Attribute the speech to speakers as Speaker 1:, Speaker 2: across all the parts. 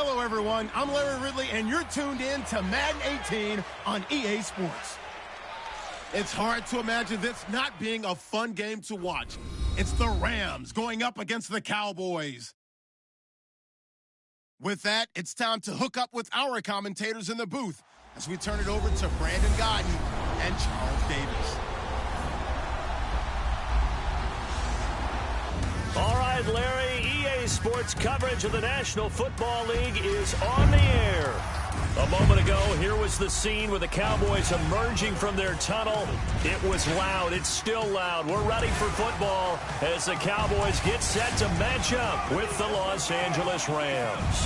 Speaker 1: Hello, everyone. I'm Larry Ridley, and you're tuned in to Madden 18 on EA Sports. It's hard to imagine this not being a fun game to watch. It's the Rams going up against the Cowboys. With that, it's time to hook up with our commentators in the booth as we turn it over to Brandon Godden and Charles Davis.
Speaker 2: All right, Larry, EA Sports coverage of the National Football League is on the air. A moment ago, here was the scene with the Cowboys emerging from their tunnel. It was loud. It's still loud. We're ready for football as the Cowboys get set to match up with the Los Angeles Rams.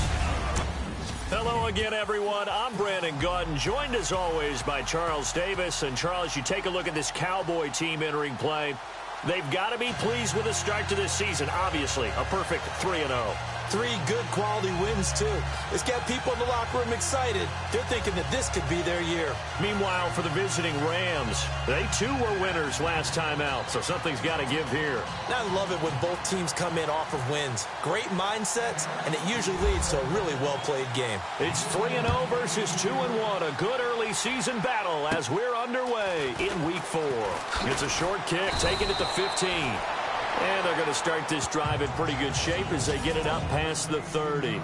Speaker 2: Hello again, everyone. I'm Brandon Gaudin, joined as always by Charles Davis. And Charles, you take a look at this Cowboy team entering play. They've got to be pleased with the start to this season. Obviously, a perfect 3-0.
Speaker 3: 3 good quality wins, too. It's got people in the locker room excited. They're thinking that this could be their year.
Speaker 2: Meanwhile, for the visiting Rams, they too were winners last time out, so something's got to give here.
Speaker 3: I love it when both teams come in off of wins. Great mindsets, and it usually leads to a really well-played game.
Speaker 2: It's 3-0 versus 2-1, a good early season battle as we're underway in Week 4. It's a short kick, taking it to 15. And they're going to start this drive in pretty good shape as they get it up past the 30.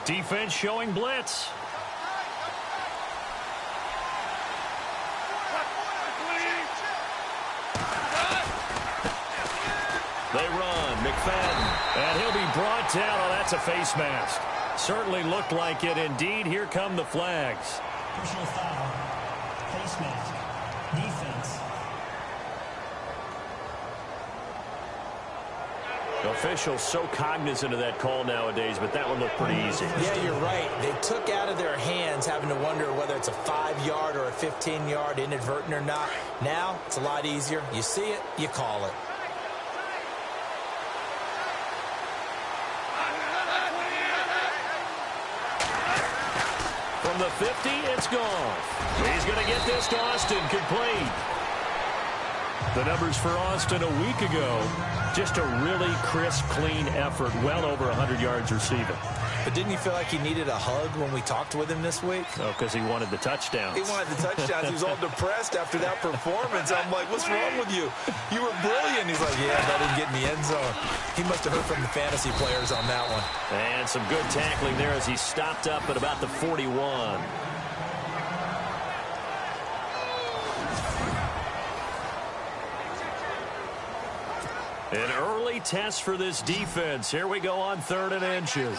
Speaker 2: Defense showing blitz. They run. McFadden. And he'll be brought down. Oh, that's a face mask. Certainly looked like it. Indeed, here come the flags.
Speaker 4: Personal foul. Face mask. Defense.
Speaker 2: Officials so cognizant of that call nowadays, but that one looked pretty easy.
Speaker 3: Yeah, you're right. They took out of their hands having to wonder whether it's a 5-yard or a 15-yard, inadvertent or not. Now, it's a lot easier. You see it, you call it.
Speaker 2: From the 50, it's gone. He's going to get this to Austin, complete. The numbers for Austin a week ago, just a really crisp, clean effort, well over 100 yards receiving.
Speaker 3: But didn't you feel like he needed a hug when we talked with him this week?
Speaker 2: Oh, because he wanted the touchdowns.
Speaker 3: He wanted the touchdowns. He was all depressed after that performance. I'm like, what's wrong with you? You were brilliant. He's like, yeah, but I didn't get in the end zone. He must have heard from the fantasy players on that one.
Speaker 2: And some good tackling there as he stopped up at about the 41. An early test for this defense. Here we go on 3rd and inches.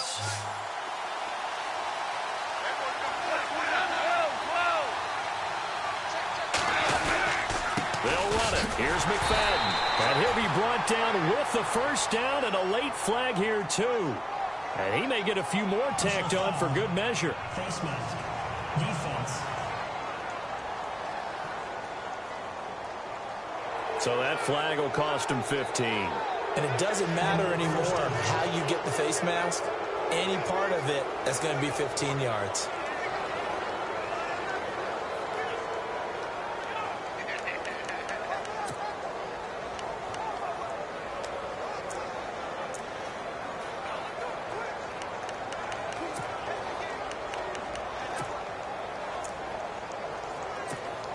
Speaker 2: They'll run it. Here's McFadden. And he'll be brought down with the first down and a late flag here, too. And he may get a few more tacked on for good measure.
Speaker 4: Face mask. Defense.
Speaker 2: So that flag will cost him 15.
Speaker 3: And it doesn't matter anymore how you get the face mask. Any part of it, that's going to be 15 yards.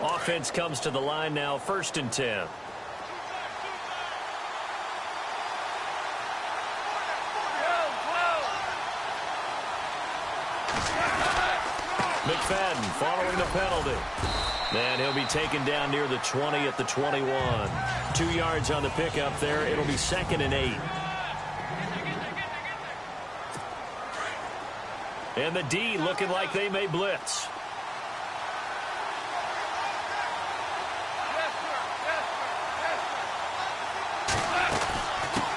Speaker 2: Offense comes to the line now, 1st and 10. McFadden following the penalty. And he'll be taken down near the 20 at the 21. 2 yards on the pickup there. It'll be 2nd and 8. And the D looking like they may blitz.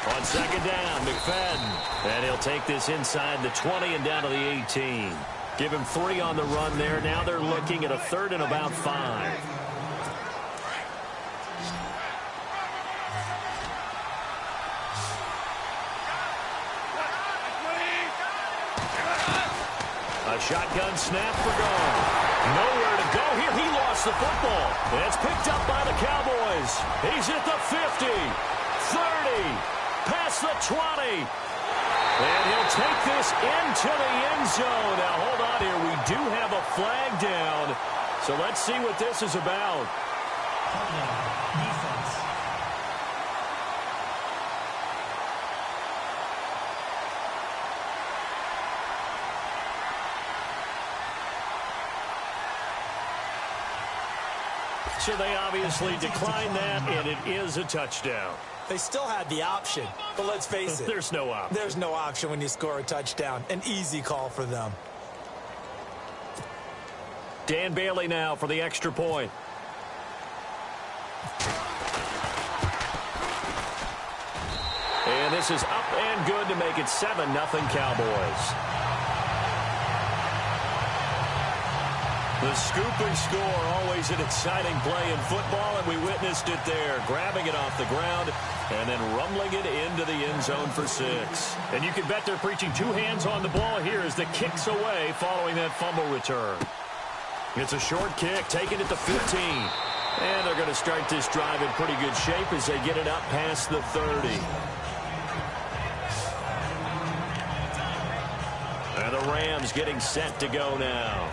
Speaker 2: On 2nd down, McFadden. And he'll take this inside the 20 and down to the 18. Give him 3 on the run there. Now they're looking at a 3rd and about 5. A shotgun snap for Gone. Nowhere to go here. He lost the football. It's picked up by the Cowboys. He's at the 50, 30, past the 20. And he'll take this into the end zone. Now, hold on here. We do have a flag down. So let's see what this is about.
Speaker 4: Defense.
Speaker 2: So they obviously declined that, and it is a touchdown.
Speaker 3: They still had the option, but let's face it.
Speaker 2: There's no option.
Speaker 3: There's no option when you score a touchdown. An easy call for them.
Speaker 2: Dan Bailey now for the extra point. And this is up and good to make it 7-0 Cowboys. The scoop and score, always an exciting play in football, and we witnessed it there, grabbing it off the ground and then rumbling it into the end zone for 6. And you can bet they're preaching 2 hands on the ball here as the kick's away following that fumble return. It's a short kick, taken at the 15. And they're going to start this drive in pretty good shape as they get it up past the 30. And the Rams getting set to go now.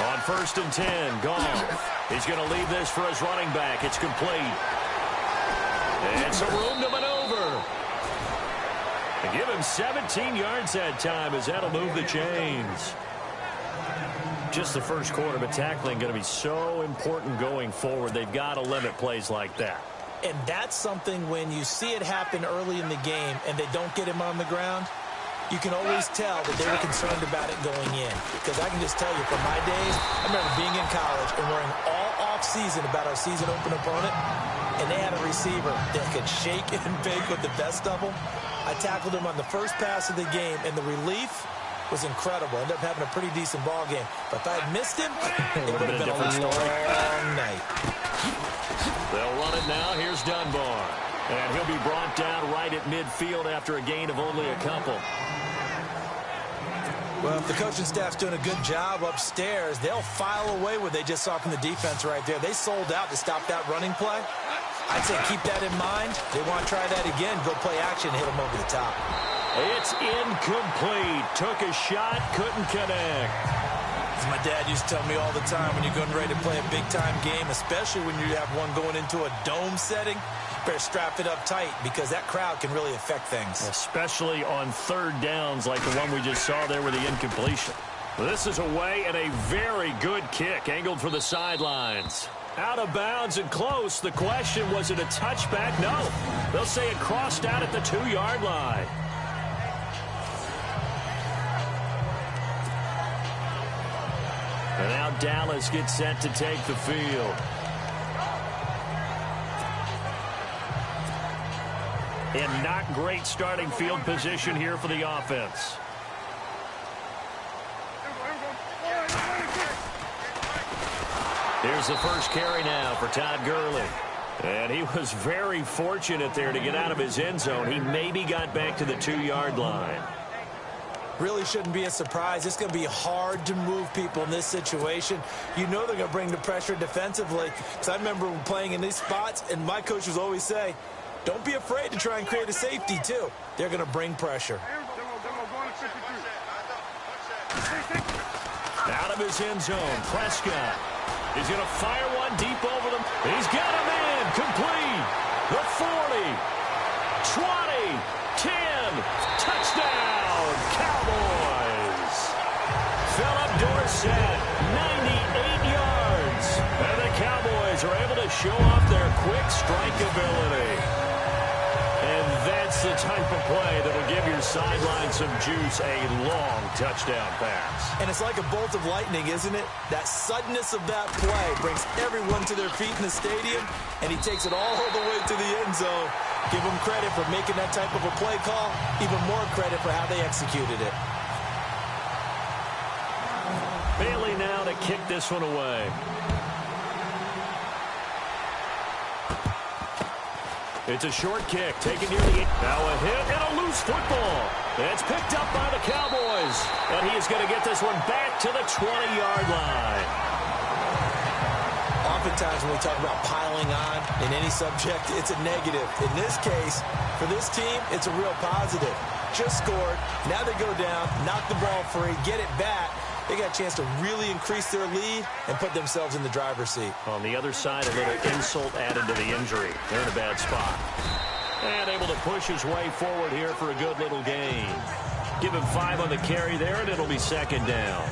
Speaker 2: On 1st and 10, Goff. He's going to leave this for his running back. It's complete. And some room to maneuver. And give him 17 yards that time as that'll move the chains. Just the first quarter, but tackling going to be so important going forward. They've got to limit plays like that.
Speaker 3: And that's something when you see it happen early in the game and they don't get him on the ground, you can always tell that they were concerned about it going in. Because I can just tell you from my days, I remember being in college and worrying all off-season about our season open opponent, and they had a receiver that could shake and bake with the best of them. I tackled him on the first pass of the game, and the relief was incredible. Ended up having a pretty decent ball game. But if I had missed him, it would have been a long night.
Speaker 2: They'll run it now. Here's Dunbar. And he'll be brought down right at midfield after a gain of only a couple.
Speaker 3: Well, if the coaching staff's doing a good job upstairs, they'll file away what they just saw from the defense right there. They sold out to stop that running play. I'd say keep that in mind. They want to try that again. Go play action, hit them over the top.
Speaker 2: It's incomplete. Took a shot, couldn't connect.
Speaker 3: As my dad used to tell me all the time, when you're going ready to play a big-time game, especially when you have one going into a dome setting, better strap it up tight because that crowd can really affect things.
Speaker 2: Especially on 3rd downs like the one we just saw there with the incompletion. This is away and a very good kick angled for the sidelines. Out of bounds and close. The question, was it a touchback? No. They'll say it crossed out at the 2-yard line. And now Dallas gets set to take the field. And not great starting field position here for the offense. Here's the first carry now for Todd Gurley. And he was very fortunate there to get out of his end zone. He maybe got back to the 2-yard line.
Speaker 3: Really shouldn't be a surprise. It's going to be hard to move people in this situation. You know they're going to bring the pressure defensively. Because I remember playing in these spots, and my coach would always say, don't be afraid to try and create a safety, too. They're going to bring pressure.
Speaker 2: Out of his end zone, Prescott. He's going to fire one deep over them. He's got him in. Complete. The 40. 20. 10. Touchdown. Cowboys. Philip Dorsett, 98 yards. And the Cowboys are able to show off their quick strike ability. And that's That's the type of play that will give your sideline some juice, a long touchdown pass.
Speaker 3: And it's like a bolt of lightning, isn't it? That suddenness of that play brings everyone to their feet in the stadium, and he takes it all the way to the end zone. Give him credit for making that type of a play call, even more credit for how they executed it.
Speaker 2: Bailey now to kick this one away. It's a short kick, taken near the... Now a hit and a loose football. It's picked up by the Cowboys. And he is going to get this one back to the 20-yard line.
Speaker 3: Oftentimes when we talk about piling on in any subject, it's a negative. In this case, for this team, it's a real positive. Just scored. Now they go down, knock the ball free, get it back. They got a chance to really increase their lead and put themselves in the driver's seat.
Speaker 2: On the other side, a little insult added to the injury. They're in a bad spot. And able to push his way forward here for a good little gain. Give him 5 on the carry there, and it'll be second down.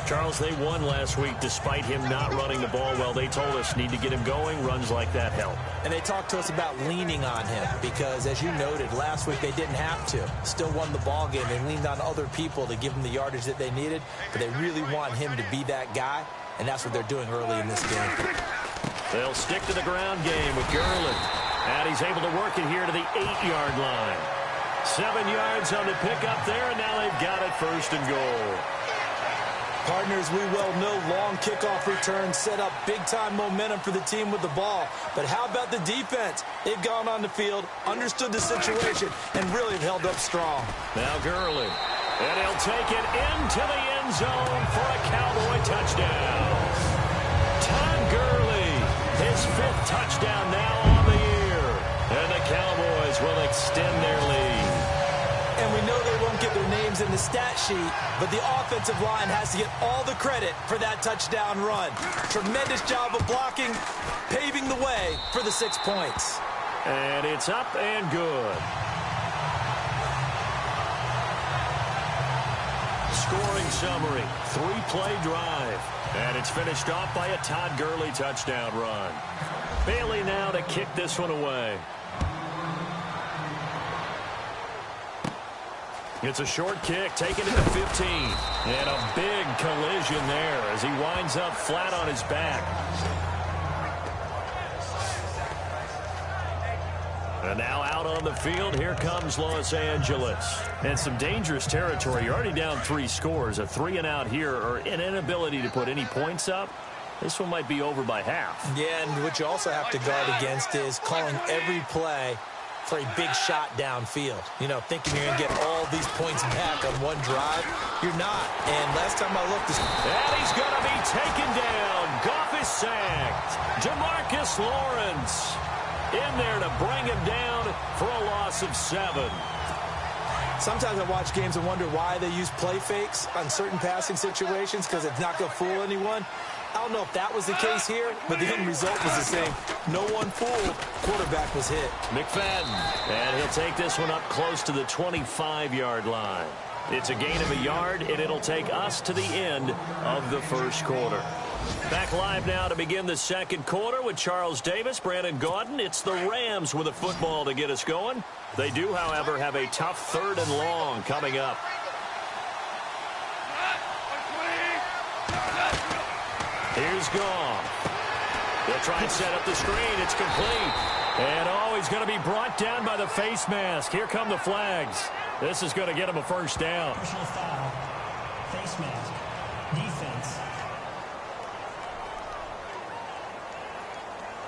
Speaker 2: Charles, they won last week despite him not running the ball well. They told us need to get him going. Runs like that help.
Speaker 3: And they talked to us about leaning on him because, as you noted, last week they didn't have to. Still won the ball game. They leaned on other people to give them the yardage that they needed, but they really want him to be that guy, and that's what they're doing early in this game.
Speaker 2: They'll stick to the ground game with Garland. And he's able to work it here to the 8-yard line. 7 yards on the pickup there, and now they've got it first and goal.
Speaker 3: Partners, we well know long kickoff returns set up big-time momentum for the team with the ball. But how about the defense? They've gone on the field, understood the situation, and really have held up strong.
Speaker 2: Now Gurley. And he'll take it into the end zone for a Cowboy touchdown. Todd Gurley, his 5th touchdown now on the year. And the Cowboys will extend their lead.
Speaker 3: And we know they won't get their names in the stat sheet, but the offensive line has to get all the credit for that touchdown run. Tremendous job of blocking, paving the way for the 6 points.
Speaker 2: And it's up and good. Scoring summary, 3-play drive. And it's finished off by a Todd Gurley touchdown run. Bailey now to kick this one away. It's a short kick, taken to the 15. And a big collision there as he winds up flat on his back. And now out on the field, here comes Los Angeles. And some dangerous territory. You're already down 3 scores. A 3-and-out here, or an inability to put any points up. This one might be over by half.
Speaker 3: Yeah, and what you also have to guard against is calling every play for a big shot downfield. You know, thinking you're going to get all these points back on one drive. You're not. And last time I looked...
Speaker 2: And he's going to be taken down. Goff is sacked. DeMarcus Lawrence in there to bring him down for a loss of 7.
Speaker 3: Sometimes I watch games and wonder why they use play fakes on certain passing situations because it's not going to fool anyone. I don't know if that was the case here, but the end result was the same. No one fooled. Quarterback was hit.
Speaker 2: McFadden. And he'll take this one up close to the 25-yard line. It's a gain of a yard, and it'll take us to the end of the first quarter. Back live now to begin the second quarter with Charles Davis, Brandon Gaudin. It's the Rams with a football to get us going. They do, however, have a tough 3rd and long coming up. Here's Goff. They'll try and set up the screen. It's complete. And, oh, he's going to be brought down by the face mask. Here come the flags. This is going to get him a first down.
Speaker 4: Personal foul. Face mask. Defense.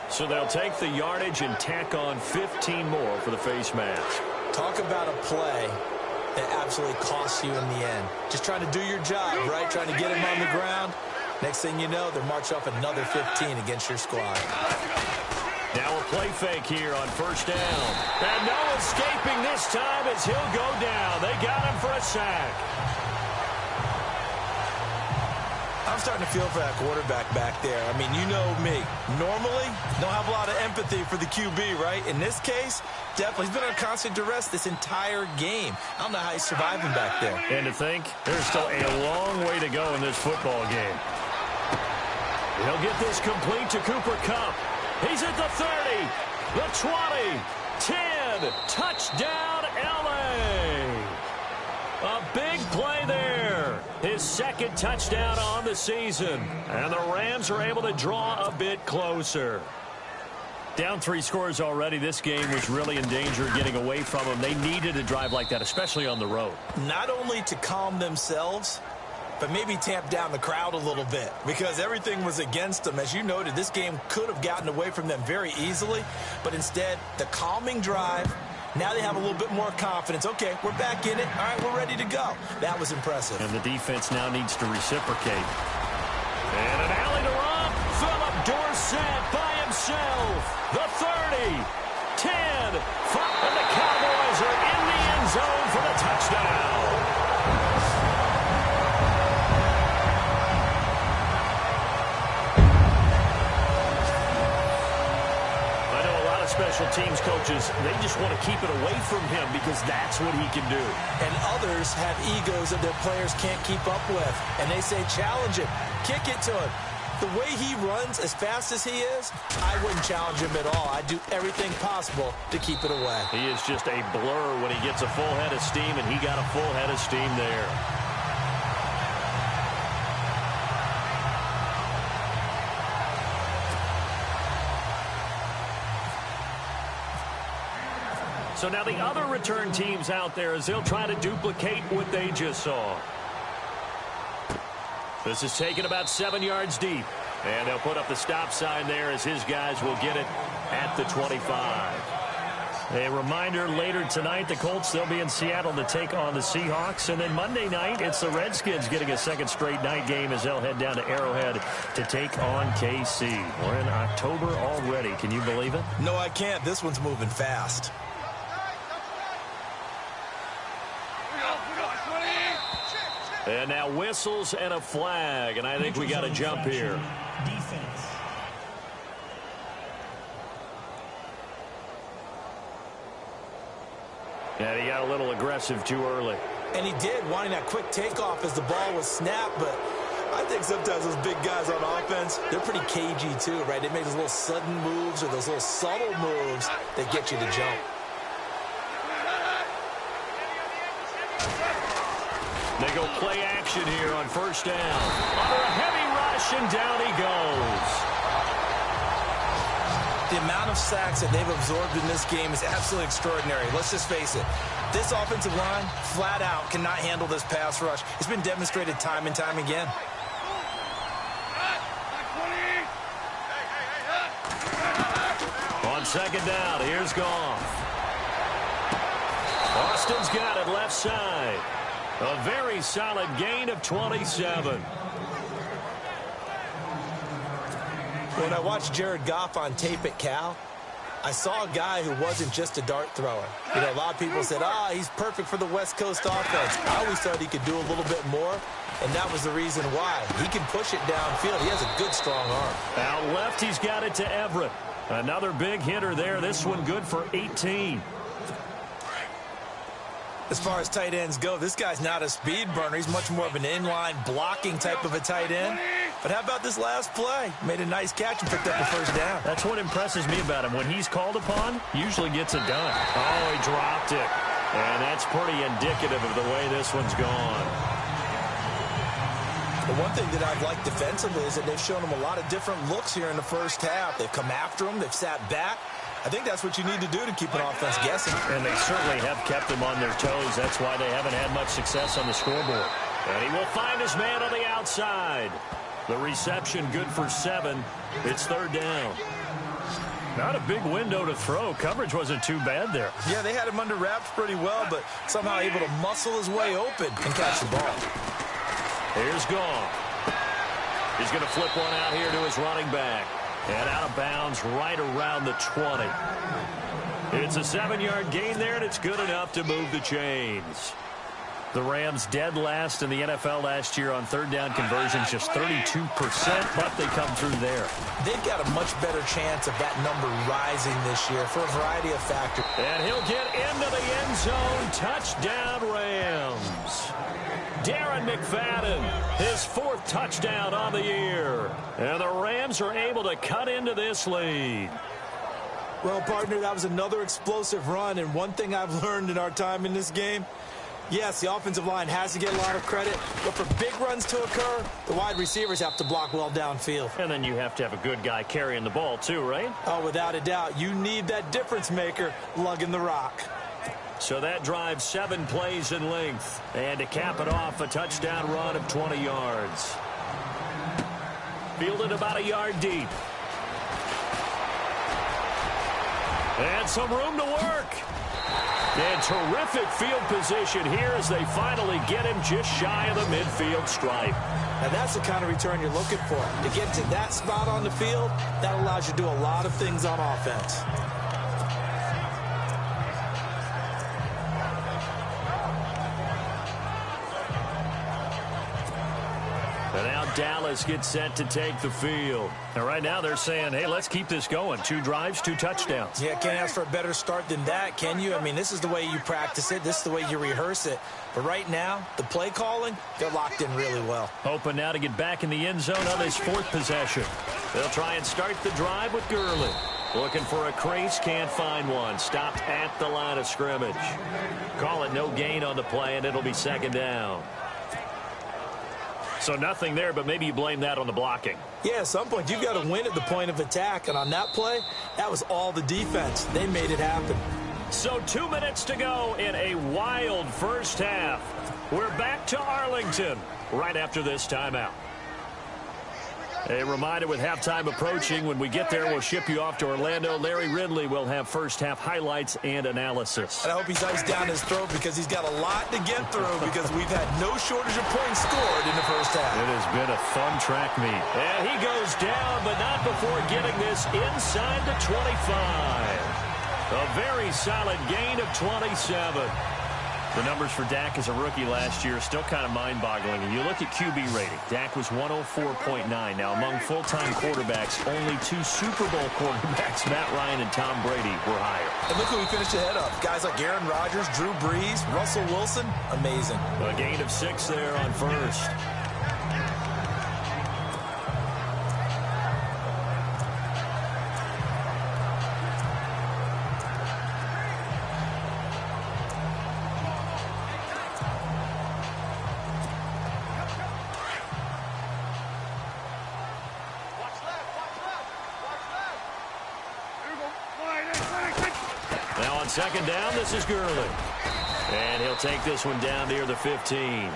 Speaker 2: So they'll take the yardage and tack on 15 more for the face mask.
Speaker 3: Talk about a play that absolutely costs you in the end. Just trying to do your job, right? Trying to get him on the ground. Next thing you know, they're marching off another 15 against your squad.
Speaker 2: Now a play fake here on first down. And no escaping this time as he'll go down. They got him for a sack.
Speaker 3: I'm starting to feel for that quarterback back there. I mean, you know me. Normally, don't have a lot of empathy for the QB, right? In this case, definitely. He's been on constant duress this entire game. I don't know how he's surviving back there.
Speaker 2: And to think, there's still a long way to go in this football game. He'll get this complete to Cooper Kupp. He's at the 30, the 20, 10, good. Touchdown, L.A. A big play there. His second touchdown on the season. And the Rams are able to draw a bit closer. Down 3 scores already. This game was really in danger of getting away from them. They needed a drive like that, especially on the road.
Speaker 3: Not only to calm themselves, but maybe tamp down the crowd a little bit, because everything was against them. As you noted, this game could have gotten away from them very easily, but instead, the calming drive, now they have a little bit more confidence. Okay, we're back in it. All right, we're ready to go. That was impressive.
Speaker 2: And the defense now needs to reciprocate. And an alley to run. Philip Dorsett by himself. The 30, 10, 5, and the Cowboys are in the end zone for the touchdown. I know a lot of special teams coaches, they just want to keep it away from him because that's what he can do.
Speaker 3: And others have egos that their players can't keep up with. And they say, challenge him, kick it to him. The way he runs as fast as he is, I wouldn't challenge him at all. I'd do everything possible to keep it away.
Speaker 2: He is just a blur when he gets a full head of steam, and he got a full head of steam there. So now the other return teams out there as they'll try to duplicate what they just saw. This is taken about 7 yards deep. And they'll put up the stop sign there as his guys will get it at the 25. A reminder, later tonight, the Colts, they'll be in Seattle to take on the Seahawks. And then Monday night, it's the Redskins getting a second straight night game as they'll head down to Arrowhead to take on KC. We're in October already. Can you believe it?
Speaker 3: No, I can't. This one's moving fast.
Speaker 2: And now whistles and a flag, and I think we got a jump here.
Speaker 4: Defense.
Speaker 2: And he got a little aggressive too early.
Speaker 3: And he did, wanting that quick takeoff as the ball was snapped, but I think sometimes those big guys on offense, they're pretty cagey too, right? They make those little sudden moves or those little subtle moves that get you to jump.
Speaker 2: They go play action here on first down. Under a heavy rush, and down he goes.
Speaker 3: The amount of sacks that they've absorbed in this game is absolutely extraordinary. Let's just face it. This offensive line, flat out, cannot handle this pass rush. It's been demonstrated time and time again.
Speaker 2: On second down, here's Goff. Austin's got it left side. A very solid gain of 27.
Speaker 3: When I watched Jared Goff on tape at Cal, I saw a guy who wasn't just a dart thrower. You know, a lot of people said, he's perfect for the West Coast offense. I always thought he could do a little bit more, and that was the reason why. He can push it downfield. He has a good, strong arm.
Speaker 2: Out left, he's got it to Everett. Another big hitter there. This one good for 18.
Speaker 3: As far as tight ends go, this guy's not a speed burner. He's much more of an inline blocking type of a tight end. But how about this last play? Made a nice catch and picked up the first down.
Speaker 2: That's what impresses me about him. When he's called upon, usually gets it done. Oh, he dropped it. And that's pretty indicative of the way this one's gone.
Speaker 3: The one thing that I've liked defensively is that they've shown him a lot of different looks here in the first half. They've come after him. They've sat back. I think that's what you need to do to keep an offense guessing.
Speaker 2: And they certainly have kept them on their toes. That's why they haven't had much success on the scoreboard. And he will find his man on the outside. The reception good for 7. It's third down. Not a big window to throw. Coverage wasn't too bad there.
Speaker 3: Yeah, they had him under wraps pretty well, but somehow able to muscle his way open and catch the ball.
Speaker 2: Here's Goff. He's going to flip one out here to his running back. And out of bounds right around the 20. It's a 7-yard gain there, and it's good enough to move the chains. The Rams dead last in the NFL last year on third down conversions, just 32%, but they come through there.
Speaker 3: They've got a much better chance of that number rising this year for a variety of factors.
Speaker 2: And he'll get into the end zone. Touchdown, Rams. Darren McFadden, his 4th touchdown on the year. And the Rams are able to cut into this lead.
Speaker 3: Well, partner, that was another explosive run, and one thing I've learned in our time in this game, yes, the offensive line has to get a lot of credit, but for big runs to occur, the wide receivers have to block well downfield.
Speaker 2: And then you have to have a good guy carrying the ball too, right?
Speaker 3: Oh, without a doubt. You need that difference maker lugging the rock.
Speaker 2: So that drives 7 plays in length. And to cap it off, a touchdown run of 20 yards. Fielded about a yard deep. And some room to work. And terrific field position here as they finally get him just shy of the midfield stripe.
Speaker 3: Now that's the kind of return you're looking for. To get to that spot on the field, that allows you to do a lot of things on offense.
Speaker 2: And now Dallas gets set to take the field. And right now they're saying, hey, let's keep this going. 2 drives, 2 touchdowns.
Speaker 3: Yeah, can't ask for a better start than that, can you? I mean, this is the way you practice it. This is the way you rehearse it. But right now, the play calling, they're locked in really well.
Speaker 2: Hoping now to get back in the end zone on this 4th possession. They'll try and start the drive with Gurley. Looking for a crease, can't find one. Stopped at the line of scrimmage. Call it no gain on the play, and it'll be 2nd down. So nothing there, but maybe you blame that on the blocking.
Speaker 3: Yeah, at some point, you've got to win at the point of attack. And on that play, that was all the defense. They made it happen.
Speaker 2: So 2 minutes to go in a wild first half. We're back to Arlington right after this timeout. A reminder with halftime approaching, when we get there, we'll ship you off to Orlando. Larry Ridley will have first half highlights and analysis.
Speaker 3: And I hope he's iced down his throat because he's got a lot to get through because we've had no shortage of points scored in the first half.
Speaker 2: It has been a fun track meet. And he goes down, but not before getting this inside the 25. A very solid gain of 27. The numbers for Dak as a rookie last year are still kind of mind-boggling. And you look at QB rating. Dak was 104.9. Now, among full-time quarterbacks, only 2 Super Bowl quarterbacks, Matt Ryan and Tom Brady, were higher.
Speaker 3: And look who we finished ahead of. Guys like Aaron Rodgers, Drew Brees, Russell Wilson. Amazing.
Speaker 2: A gain of 6 there on first. Now on 2nd down, this is Gurley. And he'll take this one down near the 15. A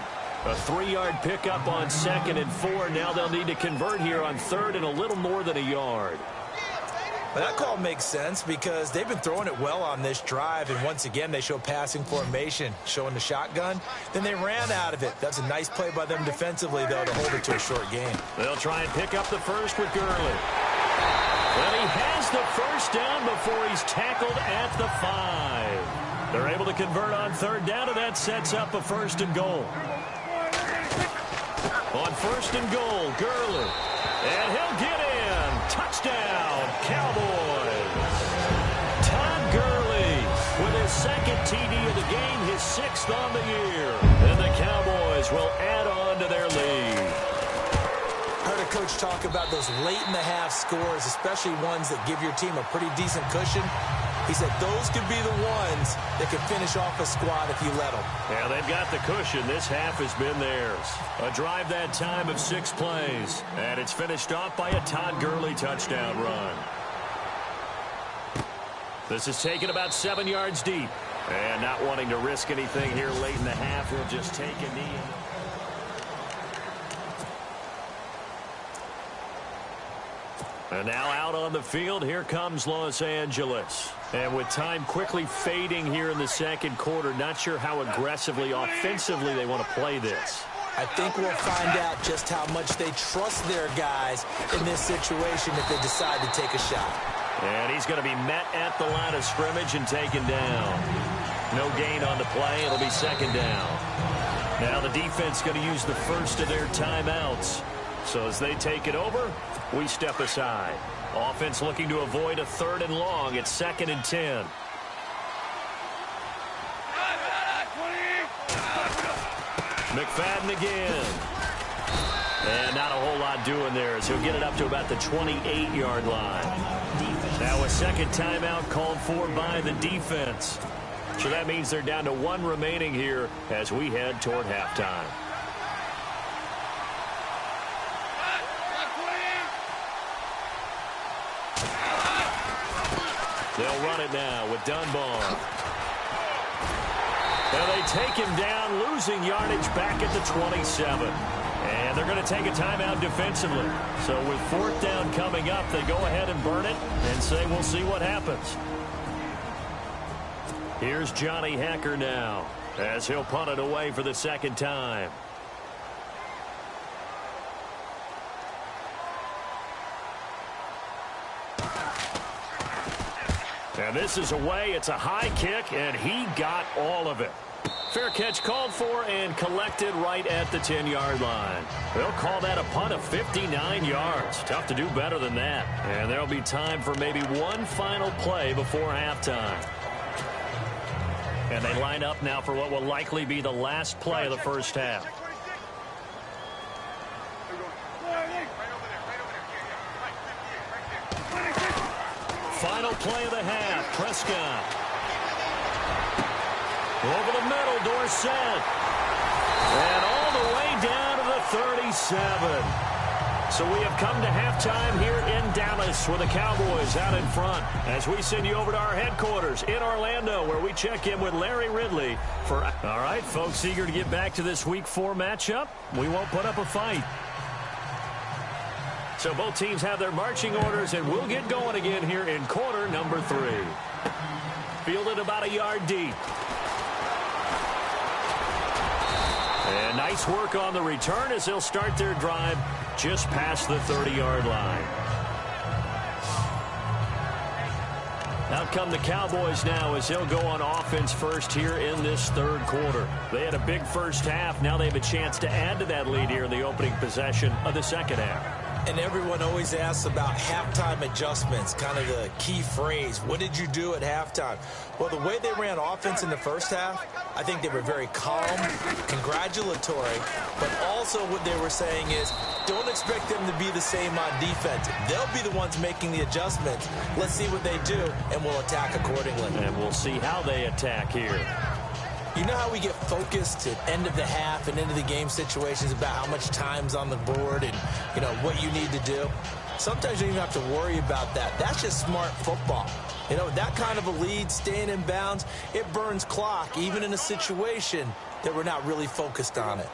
Speaker 2: 3-yard pickup on 2nd and 4. Now they'll need to convert here on 3rd and a little more than a yard.
Speaker 3: But that call makes sense because they've been throwing it well on this drive. And once again, they show passing formation, showing the shotgun. Then they ran out of it. That's a nice play by them defensively, though, to hold it to a short game.
Speaker 2: They'll try and pick up the first with Gurley. Well, he has the first down before he's tackled at the 5. They're able to convert on 3rd down, and that sets up a 1st and goal. On 1st and goal, Gurley. And he'll get in. Touchdown, Cowboys. Todd Gurley with his 2nd TD of the game, his 6th on the year. And the Cowboys will add on to their lead.
Speaker 3: Coach talk about those late-in-the-half scores, especially ones that give your team a pretty decent cushion. He said those could be the ones that could finish off a squad if you let them.
Speaker 2: Yeah, they've got the cushion. This half has been theirs. A drive that time of 6 plays. And it's finished off by a Todd Gurley touchdown run. This is taken about 7 yards deep. And not wanting to risk anything here late in the half, he'll just take a knee. And now out on the field, here comes Los Angeles. And with time quickly fading here in the 2nd quarter, not sure how aggressively, offensively they want to play this.
Speaker 3: I think we'll find out just how much they trust their guys in this situation if they decide to take a shot.
Speaker 2: And he's going to be met at the line of scrimmage and taken down. No gain on the play. It'll be 2nd down. Now the defense going to use the first of their timeouts. So as they take it over, we step aside. Offense looking to avoid a 3rd and long. It's 2nd and 10. McFadden again. And not a whole lot doing there as he'll get it up to about the 28-yard line. Now a second timeout called for by the defense. So that means they're down to one remaining here as we head toward halftime. They'll run it now with Dunbar. And they take him down, losing yardage back at the 27. And they're going to take a timeout defensively. So with fourth down coming up, they go ahead and burn it and say we'll see what happens. Here's Johnny Hacker now as he'll punt it away for the second time. And this is away. It's a high kick, and he got all of it. Fair catch called for and collected right at the 10-yard line. They'll call that a punt of 59 yards. Tough to do better than that. And there'll be time for maybe one final play before halftime. And they line up now for what will likely be the last play of the first half. Final play of the half. Prescott. Over the middle, Dorsett. And all the way down to the 37. So we have come to halftime here in Dallas with the Cowboys out in front as we send you over to our headquarters in Orlando where we check in with Larry Ridley for... All right, folks, eager to get back to this Week 4 matchup. We won't put up a fight. So both teams have their marching orders, and we'll get going again here in quarter number 3. Fielded about a yard deep. And nice work on the return as they'll start their drive just past the 30-yard line. Out come the Cowboys now as they'll go on offense first here in this third quarter. They had a big first half. Now they have a chance to add to that lead here in the opening possession of the second half.
Speaker 3: And everyone always asks about halftime adjustments, kind of the key phrase. What did you do at halftime? Well, the way they ran offense in the first half, I think they were very calm, congratulatory, but also what they were saying is don't expect them to be the same on defense. They'll be the ones making the adjustments. Let's see what they do, and we'll attack accordingly.
Speaker 2: And we'll see how they attack here.
Speaker 3: You know how we get focused at end of the half and end of the game situations about how much time's on the board and, you know, what you need to do? Sometimes you don't even have to worry about that. That's just smart football. You know, that kind of a lead, staying in bounds, it burns clock, even in a situation that we're not really focused on it.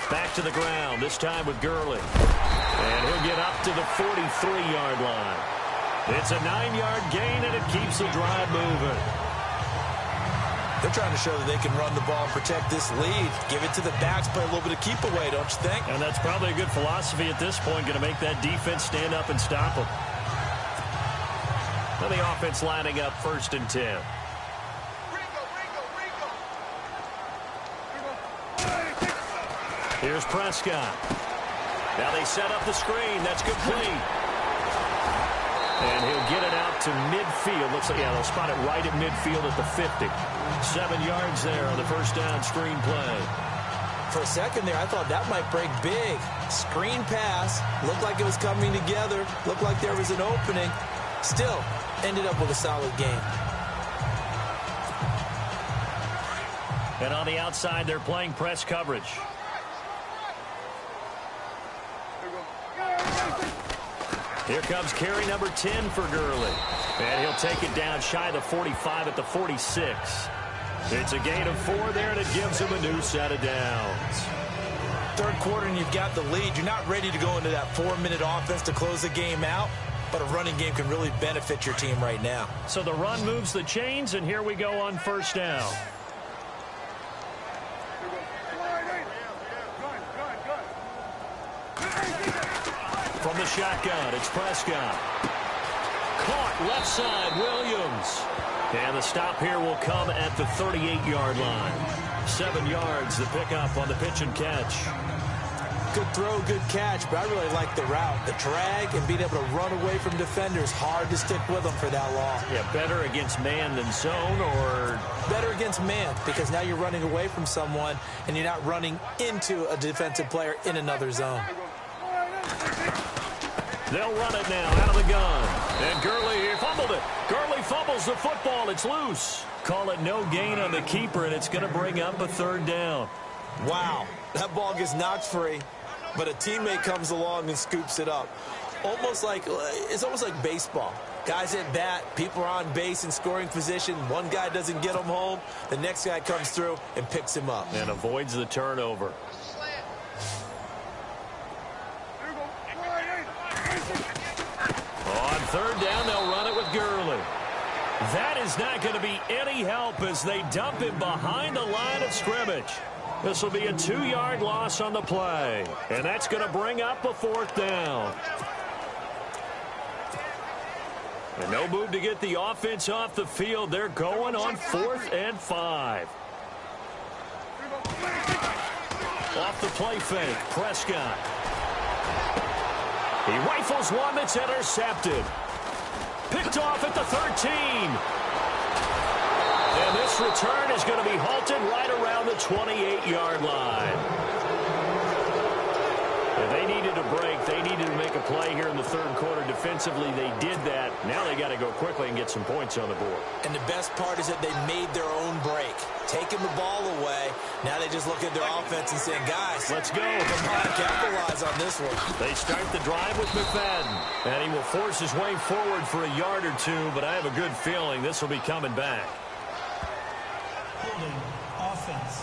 Speaker 2: Back to the ground, this time with Gurley. And he'll get up to the 43-yard line. It's a 9-yard gain, and it keeps the drive moving.
Speaker 3: They're trying to show that they can run the ball and protect this lead. Give it to the backs, play a little bit of keep away, don't you think?
Speaker 2: And that's probably a good philosophy at this point, going to make that defense stand up and stop them. Now the offense lining up 1st and 10. Here's Prescott. Now they set up the screen. That's complete. And he'll get it out to midfield. Looks like, yeah, they'll spot it right at midfield at the 50. 7 yards there on the first down screen play.
Speaker 3: For a second there, I thought that might break big. Screen pass. Looked like it was coming together. Looked like there was an opening. Still, ended up with a solid game.
Speaker 2: And on the outside, they're playing press coverage. Here comes carry number 10 for Gurley. And he'll take it down shy of the 45 at the 46. It's a gain of 4 there, and it gives him a new set of downs.
Speaker 3: Third quarter, and you've got the lead. You're not ready to go into that 4-minute offense to close the game out, but a running game can really benefit your team right now.
Speaker 2: So the run moves the chains, and here we go on first down. From the shotgun, it's Prescott. Caught left side, Williams. And the stop here will come at the 38-yard line. 7 yards, the pickup on the pitch and catch.
Speaker 3: Good throw, good catch, but I really like the route. The drag and being able to run away from defenders, hard to stick with them for that long.
Speaker 2: Yeah, better against man than zone, or?
Speaker 3: Better against man, because now you're running away from someone and you're not running into a defensive player in another zone.
Speaker 2: They'll run it now out of the gun. And Gurley fumbled it. Gurley fumbles the football. It's loose. Call it no gain on the keeper, and it's going to bring up a third down.
Speaker 3: Wow, that ball gets knocked free, but a teammate comes along and scoops it up. It's almost like baseball. Guys at bat, people are on base in scoring position. One guy doesn't get him home. The next guy comes through and picks him up.
Speaker 2: And avoids the turnover. On third down, they'll run it with Gurley. That is not going to be any help as they dump him behind the line of scrimmage. This will be a 2-yard loss on the play. And that's going to bring up a fourth down. And no move to get the offense off the field. They're going on 4th and 5. Off the play fake, Prescott. He rifles one that's intercepted. Picked off at the 13. And this return is going to be halted right around the 28-yard line. And they needed a break. They needed to make a play here in the third quarter. Defensively, they did that. Now they got to go quickly and get some points on the board.
Speaker 3: And the best part is that they made their own break. Taking the ball away. Now they just look at their offense and saying, guys,
Speaker 2: let's go.
Speaker 3: Come on, capitalize on this one.
Speaker 2: They start the drive with McFadden. And he will force his way forward for a yard or two, but I have a good feeling this will be coming back.
Speaker 4: Holding offense.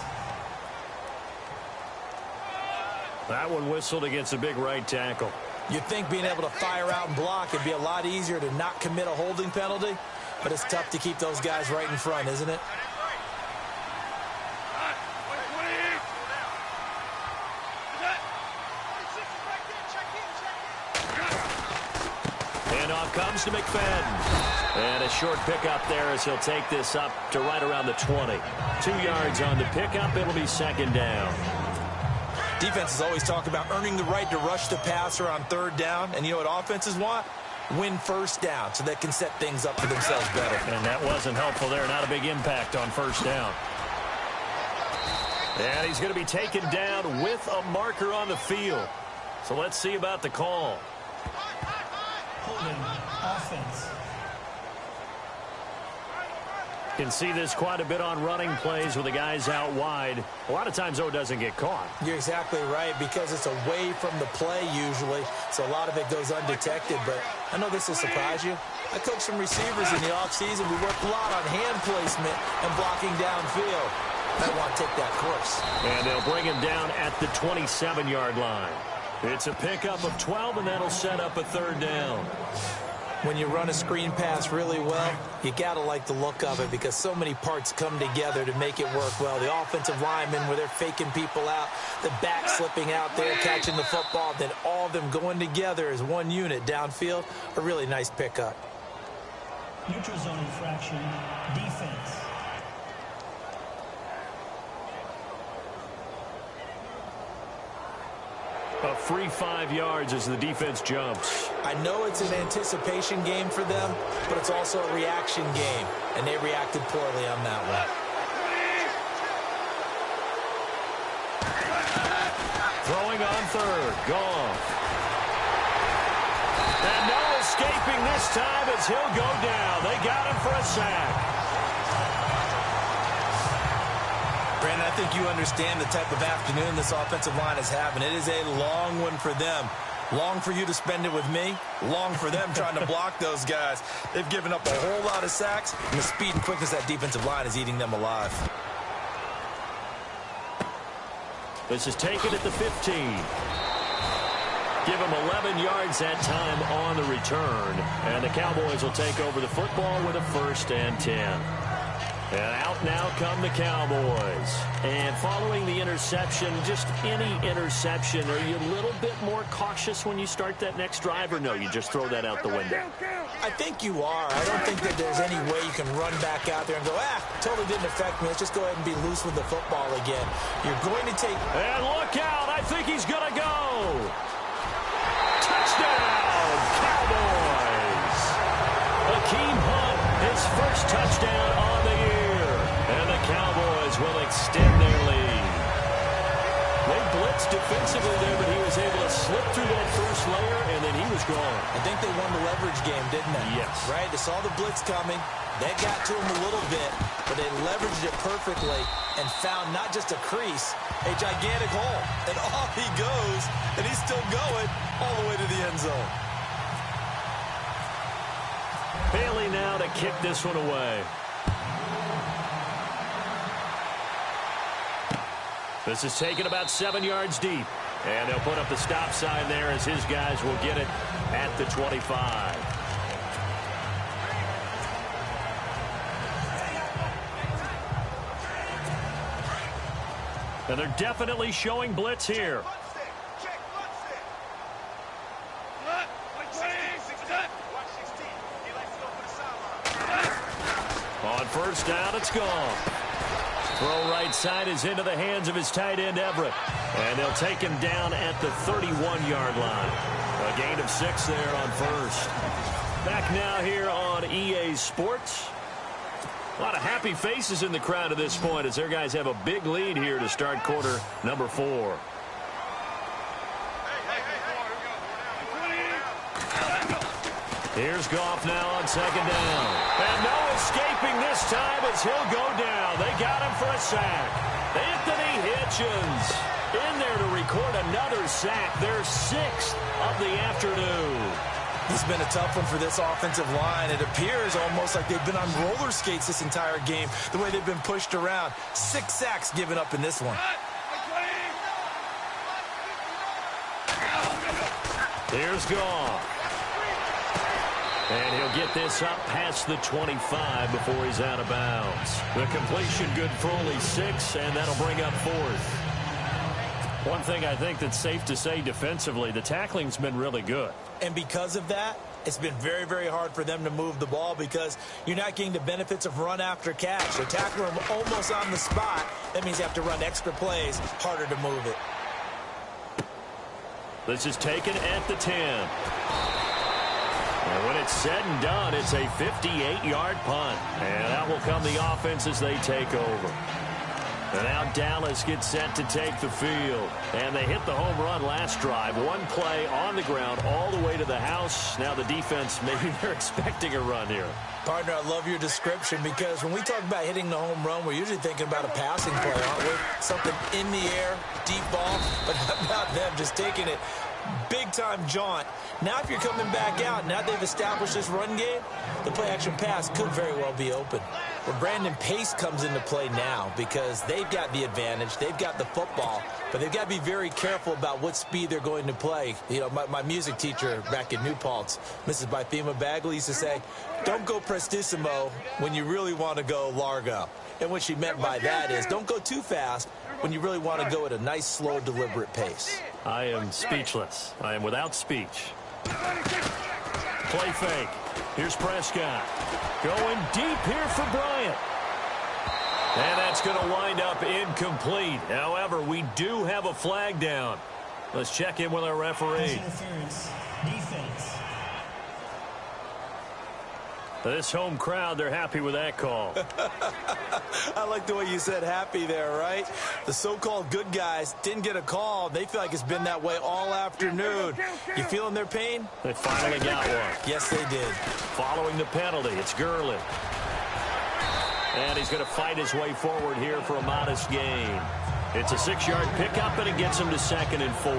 Speaker 2: That one whistled against a big right tackle.
Speaker 3: You'd think being able to fire out and block would be a lot easier to not commit a holding penalty, but it's tough to keep those guys right in front, isn't it?
Speaker 2: Handoff comes to McFadden. And a short pickup there as he'll take this up to right around the 20. 2 yards on the pickup. It'll be second down.
Speaker 3: Defenses always talk about earning the right to rush the passer on third down. And you know what offenses want? Win first down so they can set things up for themselves better.
Speaker 2: And that wasn't helpful there. Not a big impact on first down. And he's going to be taken down with a marker on the field. So let's see about the call.
Speaker 4: Holding offense.
Speaker 2: Can see this quite a bit on running plays with the guys out wide. A lot of times, though, it doesn't get caught.
Speaker 3: You're exactly right, because it's away from the play usually, so a lot of it goes undetected. But I know this will surprise you. I coach some receivers in the offseason. We work a lot on hand placement and blocking downfield. I want to take that course.
Speaker 2: And they'll bring him down at the 27-yard line. It's a pickup of 12, and that'll set up a third down.
Speaker 3: When you run a screen pass really well, you got to like the look of it because so many parts come together to make it work well. The offensive linemen, where they're faking people out, the back slipping out there, catching the football, then all of them going together as one unit downfield, a really nice pickup.
Speaker 4: Neutral zone infraction, defense.
Speaker 2: A free 5 yards as the defense jumps.
Speaker 3: I know it's an anticipation game for them, but it's also a reaction game, and they reacted poorly on that one.
Speaker 2: Throwing on third, Goff. And no escaping this time as he'll go down. They got him for a sack.
Speaker 3: Brandon, I think you understand the type of afternoon this offensive line is having. It is a long one for them. Long for you to spend it with me. Long for them trying to block those guys. They've given up a whole lot of sacks, and the speed and quickness of that defensive line is eating them alive.
Speaker 2: This is taken at the 15. Give him 11 yards that time on the return. And the Cowboys will take over the football with a 1st and 10. And out now come the Cowboys. And following the interception, just any interception, are you a little bit more cautious when you start that next drive, or no, you just throw that out the window?
Speaker 3: I think you are. I don't think that there's any way you can run back out there and go, totally didn't affect me. Let's just go ahead and be loose with the football again. You're going to take...
Speaker 2: And look out. I think he's going to go. Touchdown, Cowboys. Akeem Hunt, his first touchdown on the year. And the Cowboys will extend their lead. They blitz efforts defensively there, but he was able to slip through that first layer, and then he was gone.
Speaker 3: I think they won the leverage game, didn't they?
Speaker 2: Yes.
Speaker 3: Right? They saw the blitz coming. They got to him a little bit, but they leveraged it perfectly and found not just a crease, a gigantic hole. And off he goes, and he's still going all the way to the end zone.
Speaker 2: Bailey now to kick this one away. This is taken about 7 yards deep. And they'll put up the stop sign there as his guys will get it at the 25. And they're definitely showing blitz here. On first down, it's gone. Throw right side is into the hands of his tight end, Everett. And they'll take him down at the 31-yard line. A gain of 6 there on first. Back now here on EA Sports. A lot of happy faces in the crowd at this point as their guys have a big lead here to start quarter number 4. Here's Goff now on second down. And no escaping this time as he'll go down. They got him for a sack. Anthony Hitchens in there to record another sack. Their 6th of the afternoon.
Speaker 3: It's been a tough one for this offensive line. It appears almost like they've been on roller skates this entire game, the way they've been pushed around. 6 sacks given up in this one.
Speaker 2: Here's Goff. And he'll get this up past the 25 before he's out of bounds. The completion good for only 6, and that'll bring up 4th. One thing I think that's safe to say defensively, the tackling's been really good.
Speaker 3: And because of that, it's been very, very hard for them to move the ball because you're not getting the benefits of run after catch. They're tackling them almost on the spot. That means you have to run extra plays, harder to move it.
Speaker 2: This is taken at the 10. And when it's said and done, it's a 58-yard punt. And that will come the offense as they take over. And now Dallas gets set to take the field. And they hit the home run last drive. One play on the ground all the way to the house. Now the defense, maybe they're expecting a run here.
Speaker 3: Partner, I love your description because when we talk about hitting the home run, we're usually thinking about a passing play, aren't we? Something in the air, deep ball. But how about them just taking it big-time jaunt? Now if you're coming back out, now they've established this run game, the play-action pass could very well be open. Well, Brandon, pace comes into play now because they've got the advantage. They've got the football, but they've got to be very careful about what speed they're going to play. You know, my music teacher back in New Paltz, Mrs. Bythema Bagley, used to say, don't go prestissimo when you really want to go largo. And what she meant by that is don't go too fast when you really want to go at a nice, slow, deliberate pace.
Speaker 2: I am speechless. I am without speech. Play fake. Here's Prescott. Going deep here for Bryant. And that's going to wind up incomplete. However, we do have a flag down. Let's check in with our referee.
Speaker 4: Interference. Defense.
Speaker 2: This home crowd, they're happy with that call.
Speaker 3: I like the way you said happy there, right? The so-called good guys didn't get a call. They feel like it's been that way all afternoon. You feeling their pain?
Speaker 2: They finally got one.
Speaker 3: Yes, they did.
Speaker 2: Following the penalty, it's Gurley. And he's going to fight his way forward here for a modest gain. It's a 6-yard pickup, and it gets him to 2nd and 4.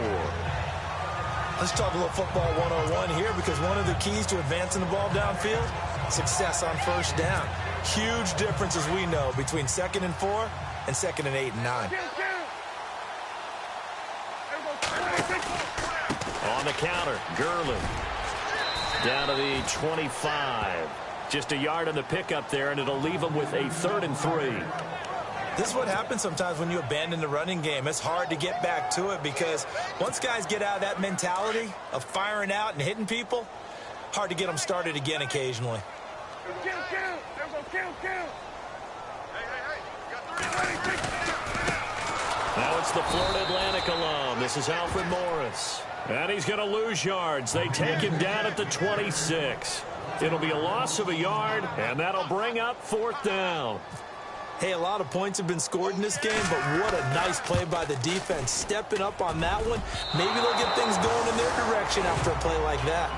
Speaker 3: Let's talk a little football 101 here because one of the keys to advancing the ball downfield, success on first down. Huge difference, as we know, between 2nd and 4 and 2nd and 8 and 9.
Speaker 2: On the counter, Gurley. Down to the 25. Just a yard on the pickup there, and it'll leave him with a 3rd and 3.
Speaker 3: This is what happens sometimes when you abandon the running game. It's hard to get back to it because once guys get out of that mentality of firing out and hitting people, hard to get them started again occasionally.
Speaker 2: Now it's the Florida Atlantic alum. This is Alfred Morris. And he's going to lose yards. They take him down at the 26. It'll be a loss of a yard, and that'll bring up 4th down.
Speaker 3: Hey, a lot of points have been scored in this game, but what a nice play by the defense. Stepping up on that one, maybe they'll get things going in their direction after a play like that.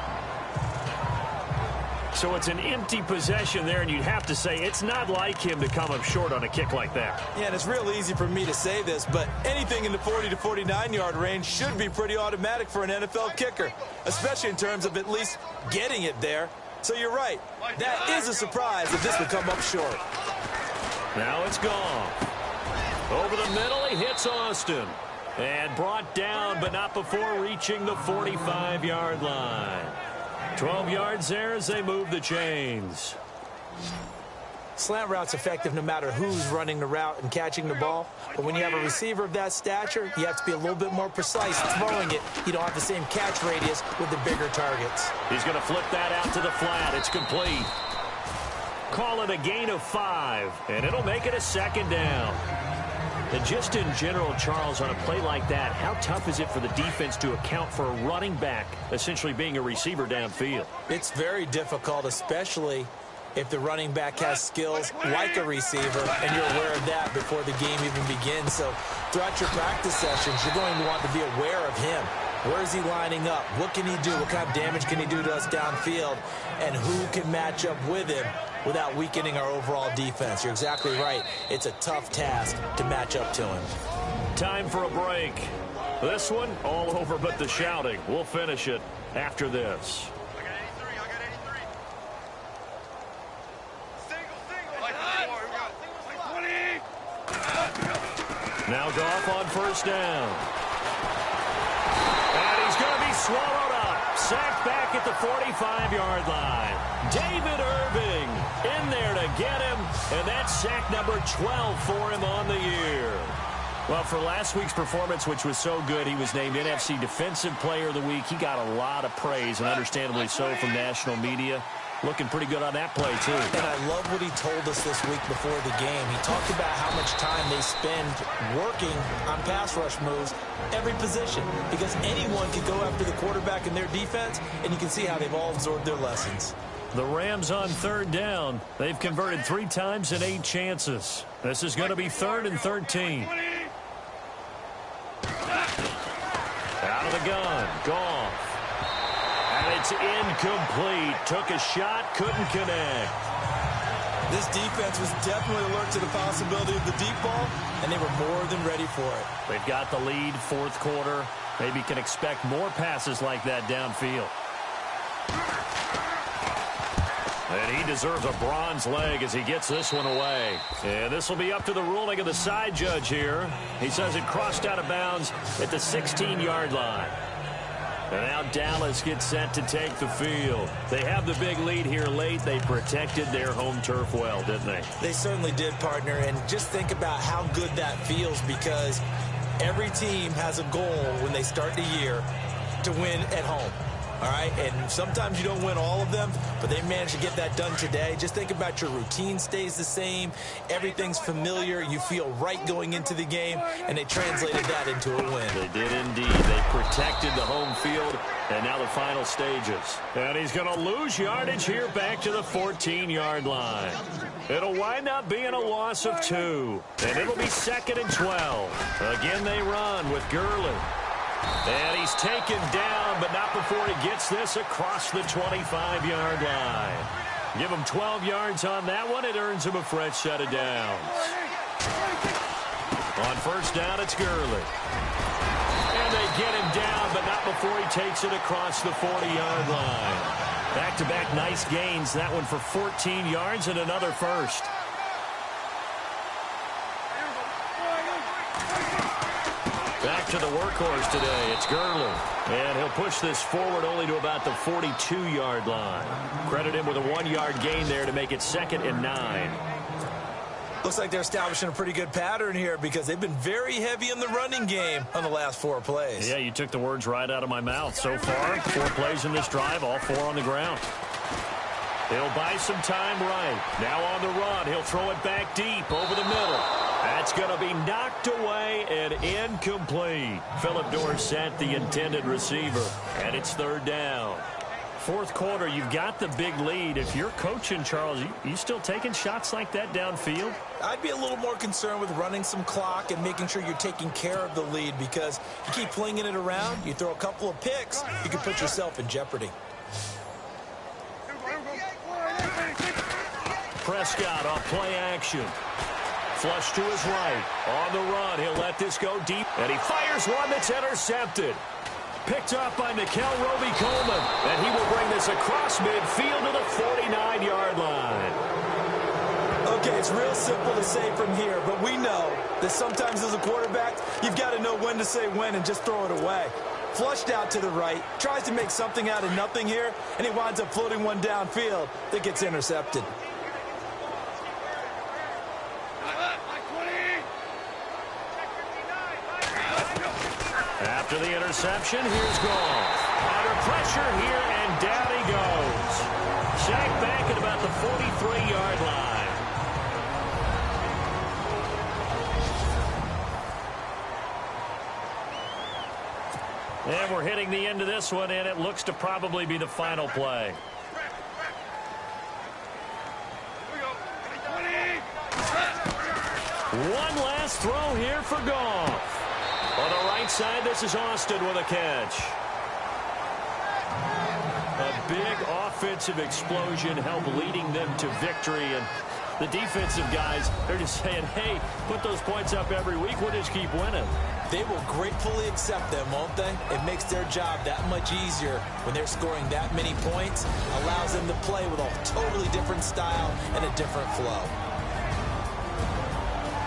Speaker 2: So it's an empty possession there, and you'd have to say it's not like him to come up short on a kick like that.
Speaker 3: Yeah, and it's real easy for me to say this, but anything in the 40 to 49-yard range should be pretty automatic for an NFL kicker, especially in terms of at least getting it there. So you're right. That is a surprise if this would come up short.
Speaker 2: Now it's gone. Over the middle, he hits Austin. And brought down, but not before reaching the 45-yard line. 12 yards there as they move the chains.
Speaker 3: Slant route's effective no matter who's running the route and catching the ball. But when you have a receiver of that stature, you have to be a little bit more precise throwing it. You don't have the same catch radius with the bigger targets.
Speaker 2: He's going to flip that out to the flat. It's complete. Call it a gain of 5, and it'll make it a second down. And just in general, Charles, on a play like that, how tough is it for the defense to account for a running back essentially being a receiver downfield?
Speaker 3: It's very difficult, especially if the running back has skills like a receiver, and you're aware of that before the game even begins. So throughout your practice sessions, you're going to want to be aware of him. Where is he lining up? What can he do? What kind of damage can he do to us downfield? And who can match up with him without weakening our overall defense? You're exactly right. It's a tough task to match up to him.
Speaker 2: Time for a break. This one, all over but the shouting. We'll finish it after this. Now Goff on first down. And he's going to be swallowed up. Sacked back at the 45-yard line. David Irving in there to get him. And that's sack number 12 for him on the year. Well, for last week's performance, which was so good, he was named NFC Defensive Player of the Week. He got a lot of praise, and understandably so, from national media. Looking pretty good on that play, too.
Speaker 3: And I love what he told us this week before the game. He talked about how much time they spend working on pass rush moves, every position, because anyone can go after the quarterback in their defense, and you can see how they've all absorbed their lessons.
Speaker 2: The Rams on third down. They've converted 3 times in 8 chances. This is going to be 3rd and 13. Out of the gun. Goff. And it's incomplete. Took a shot, couldn't connect.
Speaker 3: This defense was definitely alert to the possibility of the deep ball, and they were more than ready for it.
Speaker 2: They've got the lead, 4th quarter. Maybe can expect more passes like that downfield. And he deserves a bronze leg as he gets this one away. And this will be up to the ruling of the side judge here. He says it crossed out of bounds at the 16-yard line. And now Dallas gets set to take the field. They have the big lead here late. They protected their home turf well, didn't they?
Speaker 3: They certainly did, partner. And just think about how good that feels, because every team has a goal when they start the year to win at home. All right, and sometimes you don't win all of them, but they managed to get that done today. Just think about your routine stays the same. Everything's familiar. You feel right going into the game, and they translated that into a win.
Speaker 2: They did indeed. They protected the home field, and now the final stages. And he's going to lose yardage here back to the 14-yard line. It'll wind up being a loss of 2, and it'll be 2nd and 12. Again, they run with Gurley. And he's taken down, but not before he gets this across the 25-yard line. Give him 12 yards on that one. It earns him a fresh set of downs. On first down, it's Gurley. And they get him down, but not before he takes it across the 40-yard line. Back-to-back nice gains. That one for 14 yards and another first. Back to the workhorse today. It's Gurley. And he'll push this forward only to about the 42-yard line. Credit him with a 1-yard gain there to make it 2nd and 9.
Speaker 3: Looks like they're establishing a pretty good pattern here, because they've been very heavy in the running game on the last 4 plays.
Speaker 2: Yeah, you took the words right out of my mouth. So far, 4 plays in this drive, all 4 on the ground. He'll buy some time right. Now on the run, he'll throw it back deep over the middle. That's going to be knocked away and incomplete. Philip Dorsett, the intended receiver, and it's 3rd down. fourth quarter, you've got the big lead. If you're coaching, Charles, you still taking shots like that downfield?
Speaker 3: I'd be a little more concerned with running some clock and making sure you're taking care of the lead, because you keep flinging it around, you throw a couple of picks, you can put yourself in jeopardy.
Speaker 2: Prescott on play action. Flush to his right. On the run, he'll let this go deep, and he fires one that's intercepted. Picked up by Nickel Roby-Coleman, and he will bring this across midfield to the 49-yard line.
Speaker 3: Okay, it's real simple to say from here, but we know that sometimes as a quarterback, you've got to know when to say when and just throw it away. Flushed out to the right, tries to make something out of nothing here, and he winds up floating one downfield that gets intercepted.
Speaker 2: After the interception, here's Goff. Under pressure here, and down he goes. Sacked back at about the 43-yard line. And we're hitting the end of this one, and it looks to probably be the final play. One last throw here for Goff. On the right side, this is Austin with a catch. A big offensive explosion helped leading them to victory. And the defensive guys, they're just saying, hey, put those points up every week. We'll just keep winning.
Speaker 3: They will gratefully accept them, won't they? It makes their job that much easier when they're scoring that many points. Allows them to play with a totally different style and a different flow.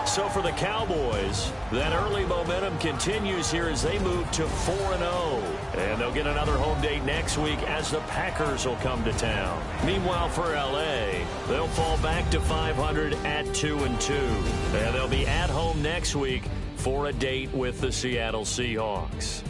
Speaker 2: So for the Cowboys, that early momentum continues here as they move to 4-0. And they'll get another home date next week as the Packers will come to town. Meanwhile, for L.A., they'll fall back to 500 at 2-2. And they'll be at home next week for a date with the Seattle Seahawks.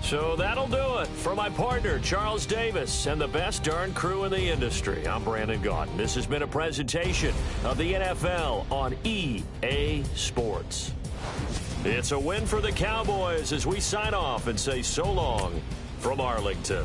Speaker 2: So that'll do it. For my partner, Charles Davis, and the best darn crew in the industry, I'm Brandon Gaudin. This has been a presentation of the NFL on EA Sports. It's a win for the Cowboys as we sign off and say so long from Arlington.